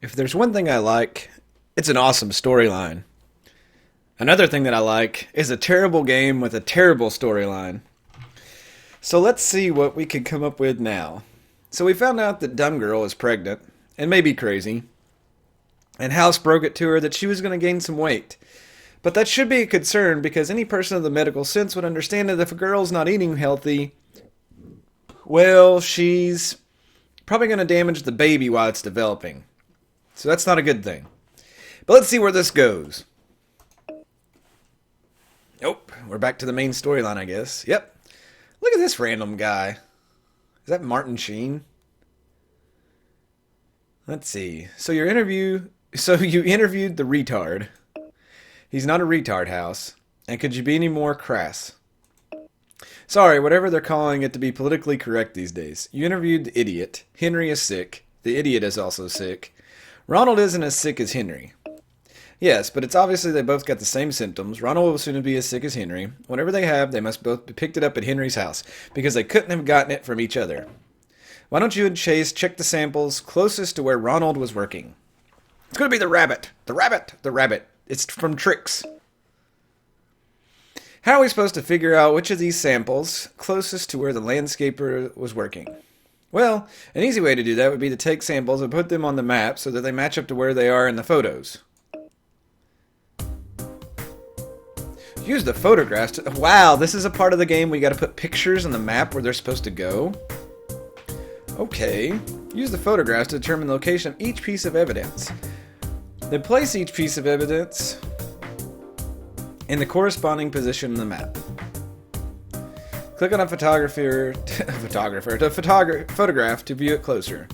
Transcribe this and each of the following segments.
If there's one thing I like, it's an awesome storyline. Another thing that I like is a terrible game with a terrible storyline. So let's see what we could come up with now. So we found out that Dumb Girl is pregnant, and maybe crazy. And House broke it to her that she was going to gain some weight. But that should be a concern because any person of the medical sense would understand that if a girl's not eating healthy, well, she's probably going to damage the baby while it's developing. So that's not a good thing. But let's see where this goes. Nope, we're back to the main storyline, I guess. Yep. Look at this random guy. Is that Martin Sheen? Let's see. So you interviewed the retard. He's not a retard, House. And could you be any more crass? Sorry, whatever they're calling it to be politically correct these days. You interviewed the idiot. Henry is sick. The idiot is also sick. Ronald isn't as sick as Henry. Yes, but it's obviously they both got the same symptoms. Ronald will soon be as sick as Henry. Whatever they have, they must both be picked it up at Henry's house, because they couldn't have gotten it from each other. Why don't you and Chase check the samples closest to where Ronald was working? It's going to be the rabbit. The rabbit. The rabbit. It's from Tricks. How are we supposed to figure out which of these samples closest to where the landscaper was working? Well, an easy way to do that would be to take samples and put them on the map so that they match up to where they are in the photos. Use the photographs to... Wow, this is a part of the game where you got to put pictures on the map where they're supposed to go? Okay. Use the photographs to determine the location of each piece of evidence. Then place each piece of evidence in the corresponding position on the map. Click on a photograph to view it closer.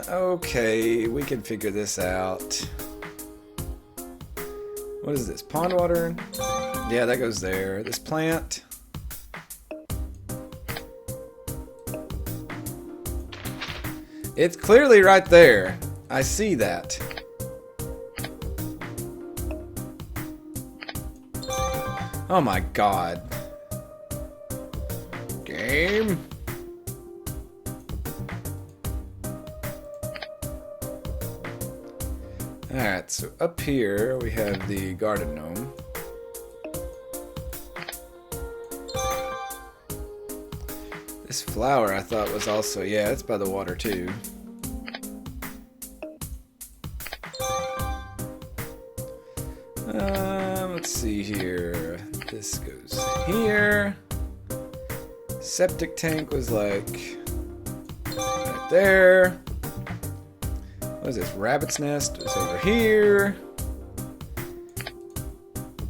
Okay, we can figure this out. What is this? Pond water? Yeah, that goes there. This plant. It's clearly right there. I see that. Oh my god. Game. Alright, so up here we have the garden gnome. This flower I thought was also, yeah, it's by the water too. Let's see here. This goes here. Septic tank was like right there. What is this? Rabbit's nest is over here.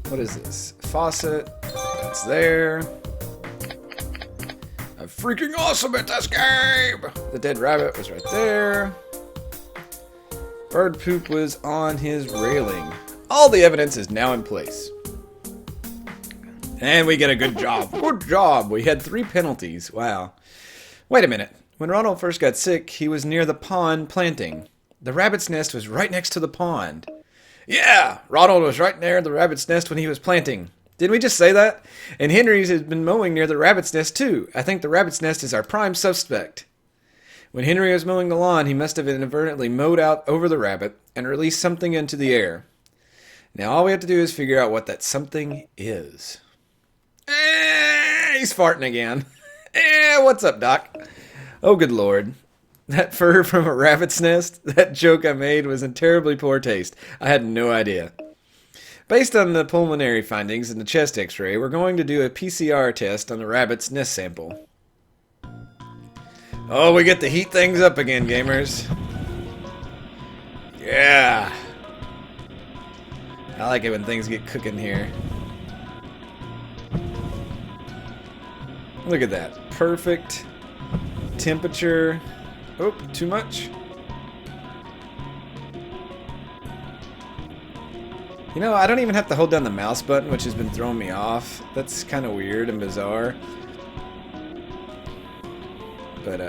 What is this? Faucet. That's there. I'm freaking awesome at this game! The dead rabbit was right there. Bird poop was on his railing. All the evidence is now in place. And we get a good job. Good job. We had 3 penalties. Wow. Wait a minute. When Ronald first got sick, he was near the pond planting. The rabbit's nest was right next to the pond. Yeah, Ronald was right near the rabbit's nest when he was planting. Didn't we just say that? And Henry's has been mowing near the rabbit's nest too. I think the rabbit's nest is our prime suspect. When Henry was mowing the lawn, he must have inadvertently mowed out over the rabbit and released something into the air. Now all we have to do is figure out what that something is. He's farting again. What's up, Doc? Oh, good lord. That fur from a rabbit's nest? That joke I made was in terribly poor taste. I had no idea. Based on the pulmonary findings in the chest x-ray, we're going to do a PCR test on the rabbit's nest sample. Oh, we get to heat things up again, gamers. Yeah. I like it when things get cooking here. Look at that. Perfect temperature. Oh, too much. You know, I don't even have to hold down the mouse button, which has been throwing me off. That's kind of weird and bizarre. But,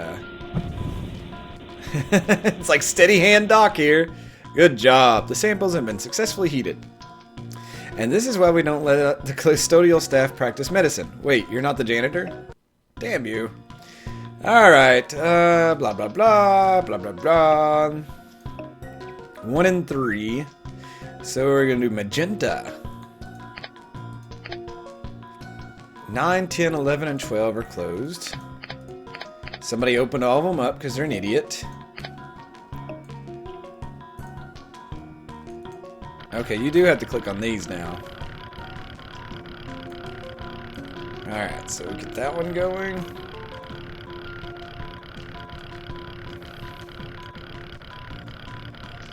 it's like steady hand Doc here. Good job. The samples have been successfully heated. And this is why we don't let the custodial staff practice medicine. Wait, you're not the janitor? Damn you. Alright, blah, blah, blah, blah, blah, blah. 1 and 3. So we're going to do magenta. 9, 10, 11, and 12 are closed. Somebody opened all of them up because they're an idiot. Okay, you do have to click on these now. Alright, so we get that one going.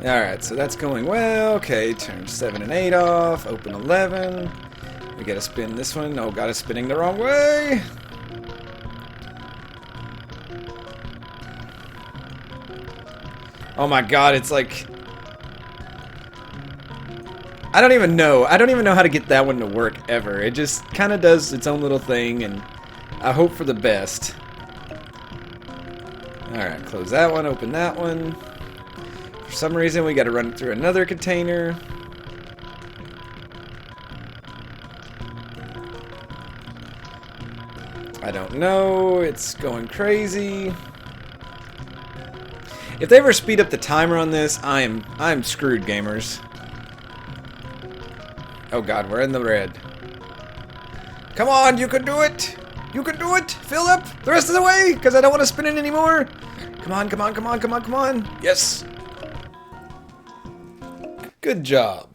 Alright, so that's going well. Okay, turn 7 and 8 off. Open 11. We gotta spin this one. Oh god, it's spinning the wrong way. Oh my god, it's like... I don't even know. I don't even know how to get that one to work ever. It just kind of does its own little thing, and I hope for the best. Alright, close that one, open that one. For some reason, we gotta run it through another container. I don't know. It's going crazy. If they ever speed up the timer on this, I'm screwed, gamers. Oh god, we're in the red. Come on, you can do it! You can do it! Fill up the rest of the way, because I don't want to spin it anymore. Come on, come on, come on, come on, come on. Yes. Good job.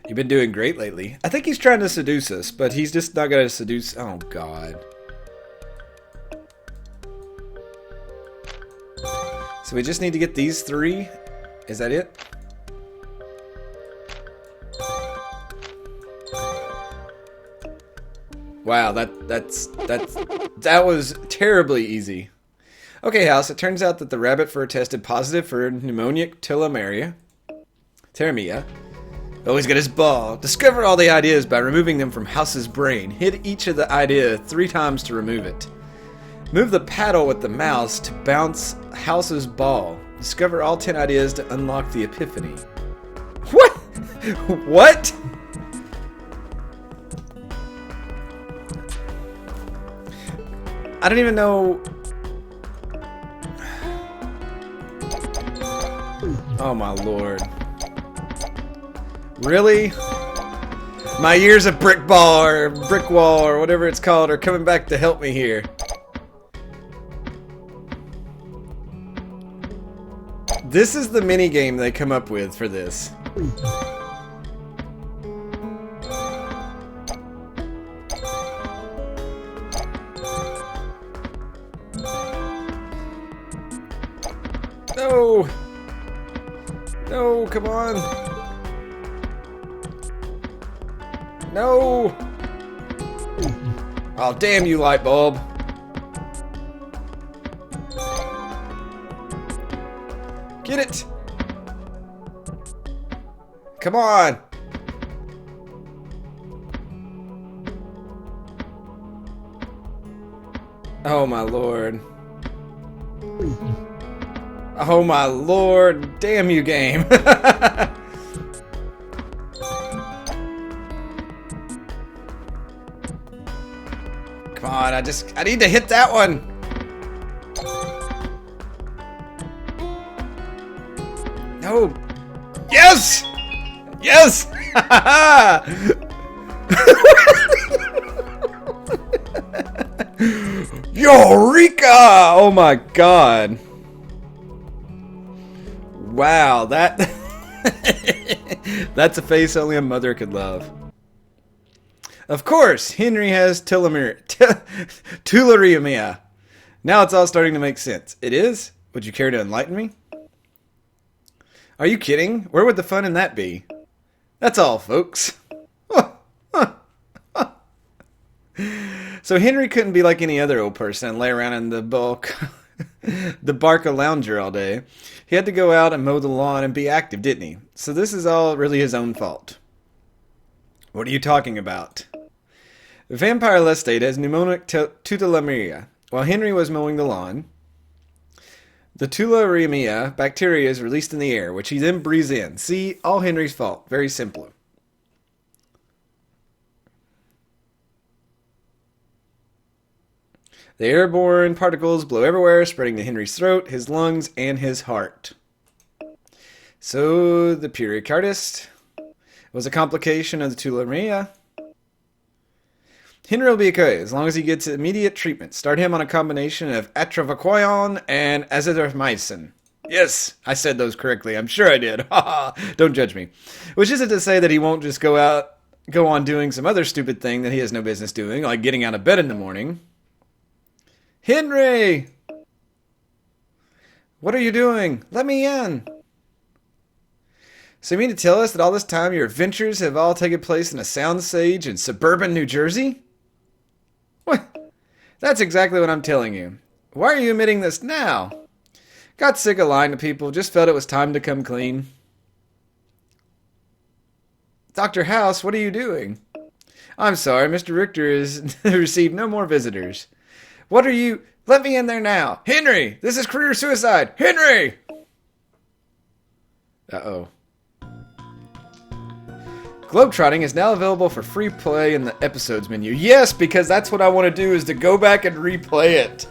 You've been doing great lately. I think he's trying to seduce us, but he's just not going to seduce... Oh, God. So we just need to get these 3. Is that it? Wow, that was terribly easy. Okay, House, it turns out that the rabbit fur tested positive for pneumonic tularemia. Oh, he's got his ball. Discover all the ideas by removing them from House's brain. Hit each of the idea 3 times to remove it. Move the paddle with the mouse to bounce House's ball. Discover all 10 ideas to unlock the epiphany. What? What? I don't even know. Oh my lord. Really? My years of brick wall or whatever it's called are coming back to help me here. This is the mini game they come up with for this. No! No, come on! No! Oh, damn you, light bulb! Get it! Come on! Oh my lord. Oh my lord. Damn you, game. Come on, I need to hit that one. No. Yes! Yes! Eureka! Oh my god. Wow, that's a face only a mother could love. Of course, Henry has tularemia. Now it's all starting to make sense. It is? Would you care to enlighten me? Are you kidding? Where would the fun in that be? That's all, folks. So Henry couldn't be like any other old person and lay around in the barca lounger all day. He had to go out and mow the lawn and be active, didn't he? So this is all really his own fault. What are you talking about? Vampire Lestate has pneumonic tularemia. While Henry was mowing the lawn, the tularemia bacteria is released in the air, which he then breathes in. See, all Henry's fault. Very simple. The airborne particles blow everywhere, spreading to Henry's throat, his lungs, and his heart. So, the pericarditis was a complication of the tularemia. Henry will be okay as long as he gets immediate treatment. Start him on a combination of atravaquone and azithromycin. Yes, I said those correctly. I'm sure I did. Don't judge me. Which isn't to say that he won't just go on doing some other stupid thing that he has no business doing, like getting out of bed in the morning. Henry! What are you doing? Let me in. So you mean to tell us that all this time your adventures have all taken place in a soundstage in suburban New Jersey? What? That's exactly what I'm telling you. Why are you admitting this now? Got sick of lying to people, just felt it was time to come clean. Dr. House, what are you doing? I'm sorry, Mr. Richter has received no more visitors. What are you... Let me in there now. Henry, this is career suicide. Henry! Uh-oh. Globetrotting is now available for free play in the episodes menu. Yes, because that's what I want to do, is to go back and replay it.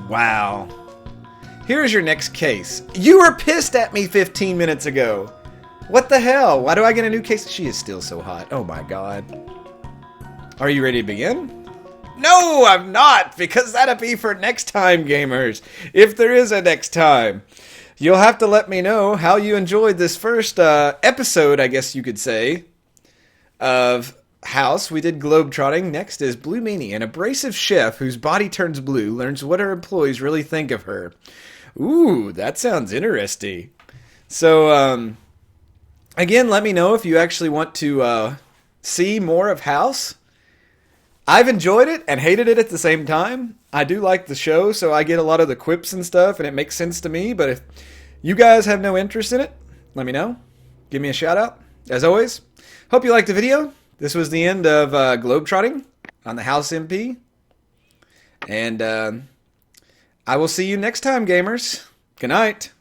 Wow. Here's your next case. You were pissed at me 15 minutes ago. What the hell? Why do I get a new case? She is still so hot. Oh my god. Are you ready to begin? No, I'm not, because that'll be for next time, gamers. If there is a next time. You'll have to let me know how you enjoyed this first episode, I guess you could say, of House. We did globetrotting. Next is Blue Meanie, an abrasive chef whose body turns blue, learns what her employees really think of her. Ooh, that sounds interesting. So, again, let me know if you actually want to see more of House. I've enjoyed it and hated it at the same time. I do like the show, so I get a lot of the quips and stuff, and it makes sense to me. But if you guys have no interest in it, let me know. Give me a shout out. As always, hope you liked the video. This was the end of globetrotting on the House MP. And I will see you next time, gamers. Good night.